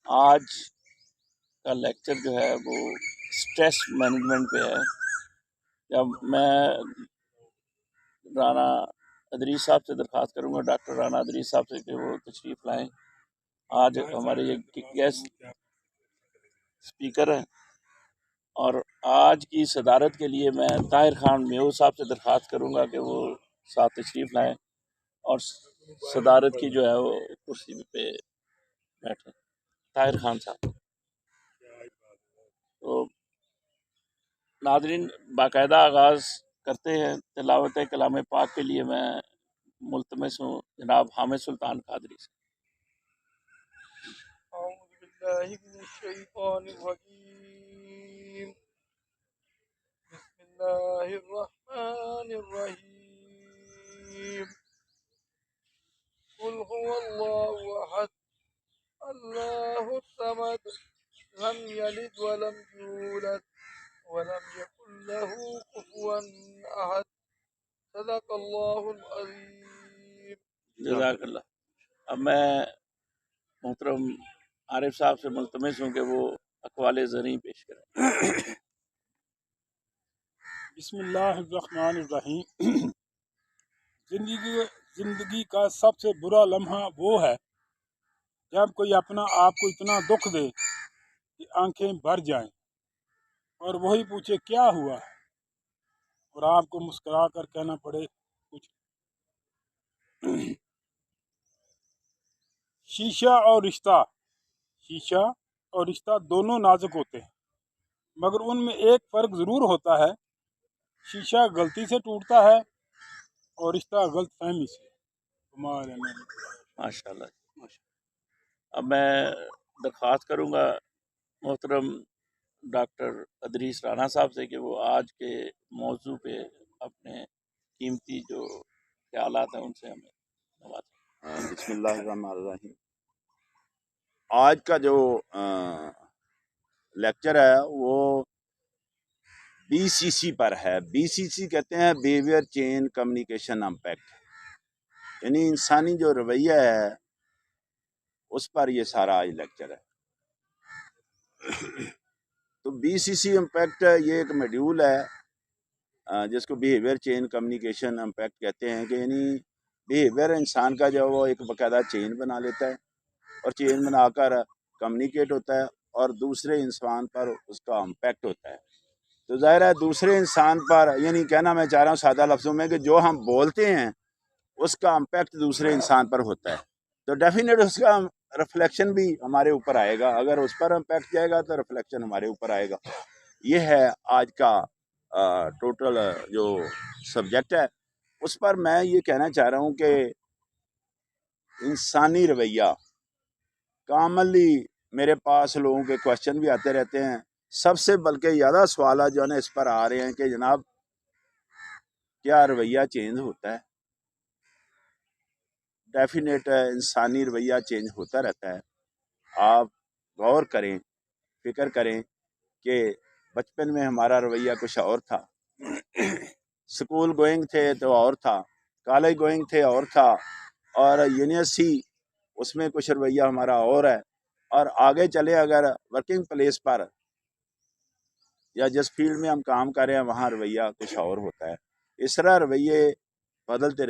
آج کا لیکچر جو ہے وہ اسٹریس مینجمنٹ پہ ہے۔ جب میں رانا ادریس صاحب سے درخواست کروں گا، ڈاکٹر رانا ادریس صاحب سے، کہ وہ تشریف لائیں۔ آج ہمارے یہ گیسٹ اسپیکر ہیں، اور آج کی صدارت کے لیے میں طاہر خان میو صاحب سے درخواست کروں گا کہ وہ ساتھ تشریف لائیں اور صدارت کی جو ہے وہ کرسی پہ بیٹھیں۔ طاہر خان صاحب۔ تو ناظرین، باقاعدہ آغاز کرتے ہیں تلاوت کلام پاک کے لیے۔ میں ملتمس ہوں جناب حامد سلطان قادری سے۔ اعوذ باللہ من الشیطان الرجیم، بسم اللہ الرحمن الرحیم، قل هو اللہ احد اللہ الصمد لم یلد ولم یولد ولم یکن له کفوا احد، صدق اللہ العظیم۔ جزاک اللہ۔ اب میں محترم عارف صاحب سے ملتمس ہوں کہ وہ اقوال زرعی پیش کریں۔ بسم اللہ الرحمن الرحیم۔ زندگی کا سب سے برا لمحہ وہ ہے جب کوئی اپنا آپ کو اتنا دکھ دے کہ آنکھیں بھر جائیں اور وہی پوچھے کیا ہوا ہے، اور آپ کو مسکرا کر کہنا پڑے کچھ۔ شیشہ اور رشتہ دونوں نازک ہوتے ہیں، مگر ان میں ایک فرق ضرور ہوتا ہے، شیشہ غلطی سے ٹوٹتا ہے اور رشتہ غلط فہمی سے۔ ماشاء اللہ۔ اب میں درخواست کروں گا محترم ڈاکٹر ادریس رانا صاحب سے کہ وہ آج کے موضوع پہ اپنے قیمتی جو خیالات ہیں ان سے ہمیں نوازیں۔ بسم اللہ الرحمن الرحیم۔ آج کا جو لیکچر ہے وہ BCC پر ہے۔ BCC کہتے ہیں بیہیویئر چین کمیونیکیشن امپیکٹ، یعنی انسانی جو رویہ ہے اس پر یہ سارا آج لیکچر ہے۔ تو BCC امپیکٹ یہ ایک میڈیول ہے جس کو بیہیویئر چین کمیونیکیشن امپیکٹ کہتے ہیں، کہ یعنی بیہیویئر انسان کا جو وہ ایک باقاعدہ چین بنا لیتا ہے، اور چین بنا کر کمیونیکیٹ ہوتا ہے اور دوسرے انسان پر اس کا امپیکٹ ہوتا ہے۔ تو ظاہر ہے دوسرے انسان پر، یعنی کہنا میں چاہ رہا ہوں سادہ لفظوں میں کہ جو ہم بولتے ہیں اس کا امپیکٹ دوسرے انسان پر ہوتا ہے، تو ڈیفینیٹ اس کا ریفلیکشن بھی ہمارے اوپر آئے گا۔ اگر اس پر امپیکٹ جائے گا تو ریفلیکشن ہمارے اوپر آئے گا۔ یہ ہے آج کا ٹوٹل جو سبجیکٹ ہے۔ اس پر میں یہ کہنا چاہ رہا ہوں کہ انسانی رویہ کامنلی میرے پاس لوگوں کے کوشچن بھی آتے رہتے ہیں، سب سے بلکہ زیادہ سوالات جو ہے اس پر آ رہے ہیں کہ جناب کیا رویہ چینج ہوتا ہے؟ ڈیفینیٹ انسانی رویہ چینج ہوتا رہتا ہے۔ آپ غور کریں، فکر کریں کہ بچپن میں ہمارا رویہ کچھ اور تھا، سکول گوئنگ تھے تو اور تھا، کالج گوئنگ تھے اور تھا، اور یونیورسٹی اس میں کچھ رویہ ہمارا اور ہے، اور آگے چلے اگر ورکنگ پلیس پر یا جس فیلڈ میں ہم کام کر رہے ہیں وہاں رویہ کچھ اور ہوتا ہے۔ اس طرح رویے بدلتے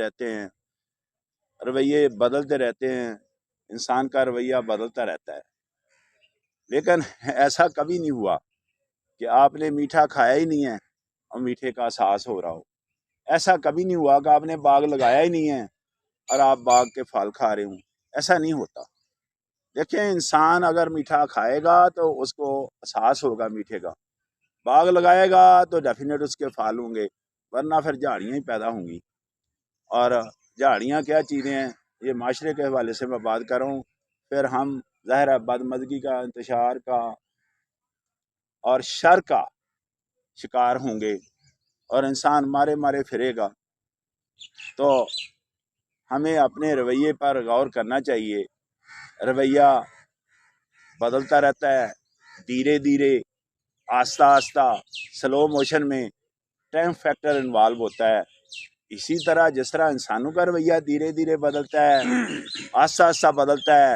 رہتے ہیں، انسان کا رویہ بدلتا رہتا ہے۔ لیکن ایسا کبھی نہیں ہوا کہ آپ نے میٹھا کھایا ہی نہیں ہے اور میٹھے کا احساس ہو رہا ہو، ایسا کبھی نہیں ہوا کہ آپ نے باغ لگایا ہی نہیں ہے اور آپ باغ کے پھل کھا رہے ہوں، ایسا نہیں ہوتا۔ دیکھیں، انسان اگر میٹھا کھائے گا تو اس کو احساس ہوگا میٹھے کا، باغ لگائے گا تو ڈیفینیٹ اس کے پھل ہوں گے، ورنہ پھر جھاڑیاں ہی پیدا ہوں گی۔ اور جھاڑیاں کیا چیزیں ہیں، یہ معاشرے کے حوالے سے میں بات کر رہا ہوں، پھر ہم ظاہر ہے بدمزگی کا، انتشار کا اور شر کا شکار ہوں گے، اور انسان مارے پھرے گا۔ تو ہمیں اپنے رویے پر غور کرنا چاہیے۔ رویہ بدلتا رہتا ہے، دھیرے دھیرے، آہستہ آہستہ، سلو موشن میں ٹائم فیکٹر انوالو ہوتا ہے۔ اسی طرح جس طرح انسانوں کا رویہ دھیرے دھیرے بدلتا ہے، آہستہ آہستہ بدلتا ہے،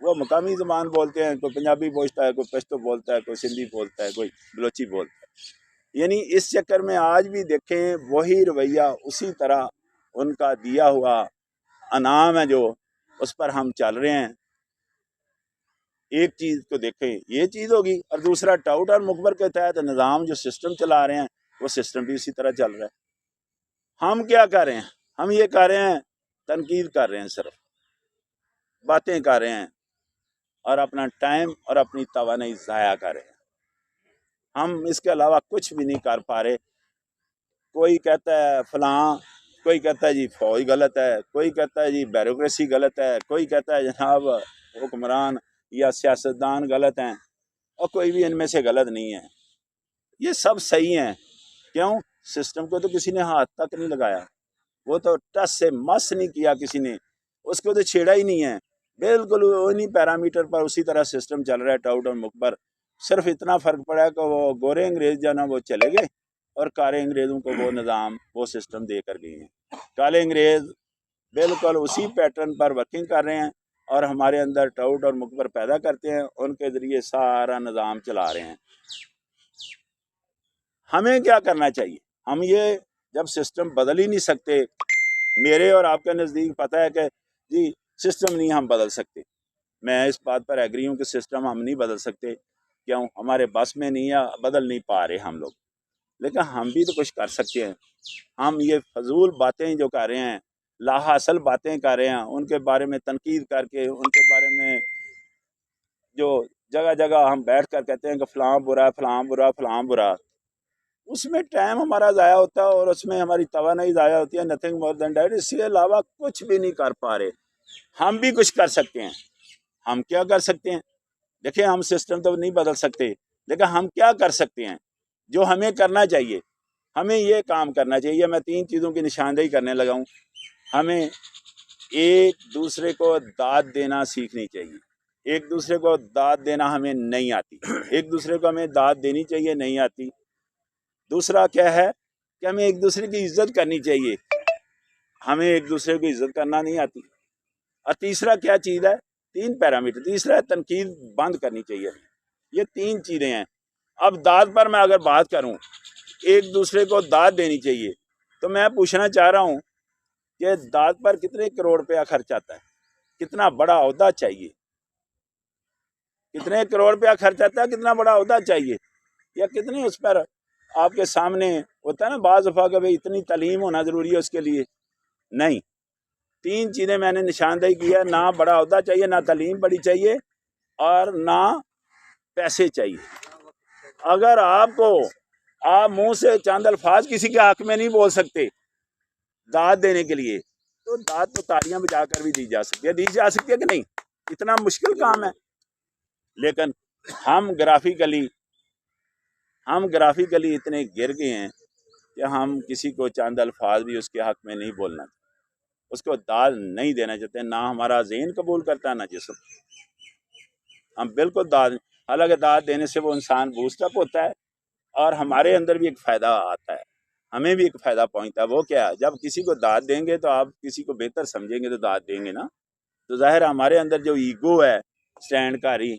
وہ مقامی زبان بولتے ہیں، کوئی پنجابی بولتا ہے، کوئی پشتو بولتا ہے، کوئی سندھی بولتا ہے، کوئی بلوچی بولتا ہے۔ یعنی اس چکر میں آج بھی دیکھیں وہی رویہ اسی طرح ان کا دیا ہوا انعام ہے جو اس پر ہم چل رہے ہیں۔ ایک چیز کو دیکھیں یہ چیز ہوگی، اور دوسرا ٹاؤٹ اور مقبر کے تحت نظام جو سسٹم چلا رہے ہیں وہ سسٹم بھی اسی طرح چل رہا ہے۔ ہم کیا کر رہے ہیں؟ ہم یہ کر رہے ہیں تنقید کر رہے ہیں، صرف باتیں کر رہے ہیں اور اپنا ٹائم اور اپنی توانائی ضائع کر رہے ہیں۔ ہم اس کے علاوہ کچھ بھی نہیں کر پا رہے۔ کوئی کہتا ہے فلاں، کوئی کہتا ہے جی فوج غلط ہے، کوئی کہتا ہے جی بیوروکریسی غلط ہے، کوئی کہتا ہے جناب حکمران یا سیاستدان غلط ہیں، اور کوئی بھی ان میں سے غلط نہیں ہے۔ یہ سب صحیح ہیں۔ کیوں؟ سسٹم کو تو کسی نے ہاتھ تک نہیں لگایا، وہ تو ٹس سے مس نہیں کیا کسی نے، اس کو تو چھیڑا ہی نہیں ہے۔ بالکل انہی پیرامیٹر پر اسی طرح سسٹم چل رہا ہے ٹاؤٹ اور مقبر۔ صرف اتنا فرق پڑا ہے کہ وہ گورے انگریز جو نا وہ چلے گئے اور کالے انگریزوں کو وہ نظام وہ سسٹم دے کر گئے ہیں۔ کالے انگریز بالکل اسی پیٹرن پر ورکنگ کر رہے ہیں اور ہمارے اندر ٹاؤٹ اور مقبر پیدا کرتے ہیں، ان کے ذریعے سارا نظام چلا رہے ہیں۔ ہمیں کیا کرنا چاہیے؟ ہم یہ جب سسٹم بدل ہی نہیں سکتے، میرے اور آپ کے نزدیک پتہ ہے کہ جی سسٹم نہیں ہم بدل سکتے، میں اس بات پر ایگری ہوں کہ سسٹم ہم نہیں بدل سکتے، کیوں؟ ہمارے بس میں نہیں ہے، بدل نہیں پا رہے ہم لوگ، لیکن ہم بھی تو کچھ کر سکتے ہیں۔ ہم یہ فضول باتیں جو کر رہے ہیں، لا حاصل باتیں کر رہے ہیں، ان کے بارے میں تنقید کر کے، ان کے بارے میں جو جگہ جگہ ہم بیٹھ کر کہتے ہیں کہ فلاں برا فلاں برا فلاں برا، اس میں ٹائم ہمارا ضائع ہوتا ہے اور اس میں ہماری توانائی ضائع ہوتی ہے۔ Nothing more then that. اس کے علاوہ کچھ بھی نہیں کر پا رہے۔ ہم بھی کچھ کر سکتے ہیں۔ ہم کیا کر سکتے ہیں؟ دیکھیں ہم سسٹم تو نہیں بدل سکتے، لیکن ہم کیا کر سکتے ہیں جو ہمیں کرنا چاہیے؟ ہمیں یہ کام کرنا چاہیے، میں 3 چیزوں کی نشاندہی کرنے لگا ہوں۔ ہمیں ایک دوسرے کو داد دینا سیکھنی چاہیے۔ ایک دوسرے کو داد دینا ہمیں نہیں آتی، ایک دوسرے کو ہمیں داد دینی چاہیے، نہیں آتی۔ دوسرا کیا ہے کہ ہمیں ایک دوسرے کی عزت کرنی چاہیے، ہمیں ایک دوسرے کی عزت کرنا نہیں آتی۔ اور تیسرا کیا چیز ہے؟ 3 پیرامیٹر۔ تیسرا ہے تنقید بند کرنی چاہیے۔ یہ 3 چیزیں ہیں۔ اب داد پر میں اگر بات کروں، ایک دوسرے کو داد دینی چاہیے، تو میں پوچھنا چاہ رہا ہوں کہ داد پر کتنے کروڑ روپیہ خرچ آتا ہے؟ کتنا بڑا عہدہ چاہیے؟ کتنے کروڑ روپیہ خرچ آتا ہے؟ کتنا بڑا عہدہ چاہیے؟ یا کتنی اس پر آپ کے سامنے ہوتا ہے نا بعض دفعہ کہ بھائی اتنی تعلیم ہونا ضروری ہے اس کے لیے؟ نہیں۔ 3 چیزیں میں نے نشاندہی کی ہے، نہ بڑا عہدہ چاہیے، نہ تعلیم بڑی چاہیے، اور نہ پیسے چاہیے۔ اگر آپ منہ سے چند الفاظ کسی کے حق میں نہیں بول سکتے داد دینے کے لیے، تو داد تو تالیاں بجا کر بھی دی جا سکتی ہے کہ نہیں؟ اتنا مشکل کام ہے، لیکن ہم گرافیکلی اتنے گر گئے ہیں کہ ہم کسی کو چند الفاظ بھی اس کے حق میں نہیں بولنا چاہتے، اس کو داد نہیں دینا چاہتے، نہ ہمارا ذہن قبول کرتا نہ جسم۔ ہم بالکل حالانکہ داد دینے سے وہ انسان بوسٹ اپ ہوتا ہے اور ہمارے اندر بھی ایک فائدہ آتا ہے، ہمیں بھی ایک فائدہ پہنچتا ہے۔ وہ کیا ہے؟ جب کسی کو داد دیں گے تو آپ کسی کو بہتر سمجھیں گے تو داد دیں گے نا، تو ظاہر ہمارے اندر جو ایگو ہے، سٹینڈ کاری،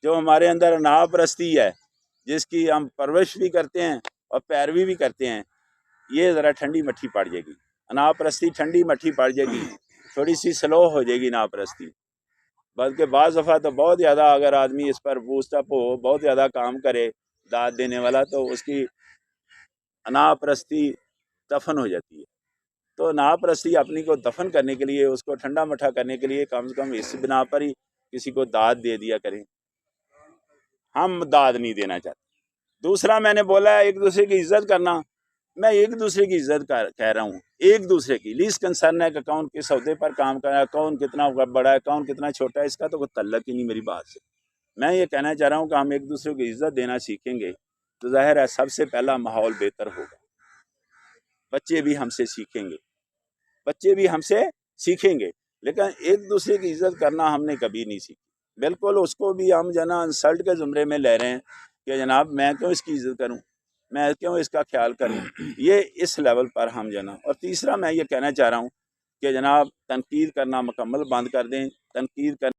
جو ہمارے اندر اناپ پرستی ہے، جس کی ہم پرورش بھی کرتے ہیں اور پیروی بھی کرتے ہیں، یہ ذرا ٹھنڈی مٹھی پڑ جائے گی۔ اناپ پرستی ٹھنڈی مٹھی پڑ جائے گی، تھوڑی سی سلو ہو جائے گی اناپ پرستی۔ بلکہ بعض دفعہ تو بہت زیادہ اگر آدمی اس پر بوسٹ اپ ہو، بہت زیادہ کام کرے داد دینے والا، تو اس کی اناپ پرستی دفن ہو جاتی ہے۔ تو اناپ پرستی اپنی کو دفن کرنے کے لیے، اس کو ٹھنڈا مٹھا کرنے کے لیے کم سے کم اس بنا پر ہی کسی کو داد دے دیا کریں۔ ہم داد نہیں دینا چاہتے۔ دوسرا میں نے بولا ہے ایک دوسرے کی عزت کرنا، میں ایک دوسرے کی عزت کہہ رہا ہوں، ایک دوسرے کی لیس کنسرن ہے کہ کون کس عہدے پر کام کر رہا ہے، کون کتنا بڑا ہے، کون کتنا چھوٹا ہے، اس کا تو کوئی تعلق ہی نہیں میری بات سے۔ میں یہ کہنا چاہ رہا ہوں کہ ہم ایک دوسرے کی عزت دینا سیکھیں گے تو ظاہر ہے سب سے پہلا ماحول بہتر ہوگا، بچے بھی ہم سے سیکھیں گے، لیکن ایک دوسرے کی عزت کرنا ہم نے کبھی نہیں سیکھی۔ بالکل اس کو بھی ہم انسلٹ کے زمرے میں لے رہے ہیں کہ جناب میں کیوں اس کی عزت کروں، میں کیوں اس کا خیال کروں، یہ اس لیول پر ہم اور تیسرا میں یہ کہنا چاہ رہا ہوں کہ جناب تنقید کرنا مکمل بند کر دیں۔ تنقید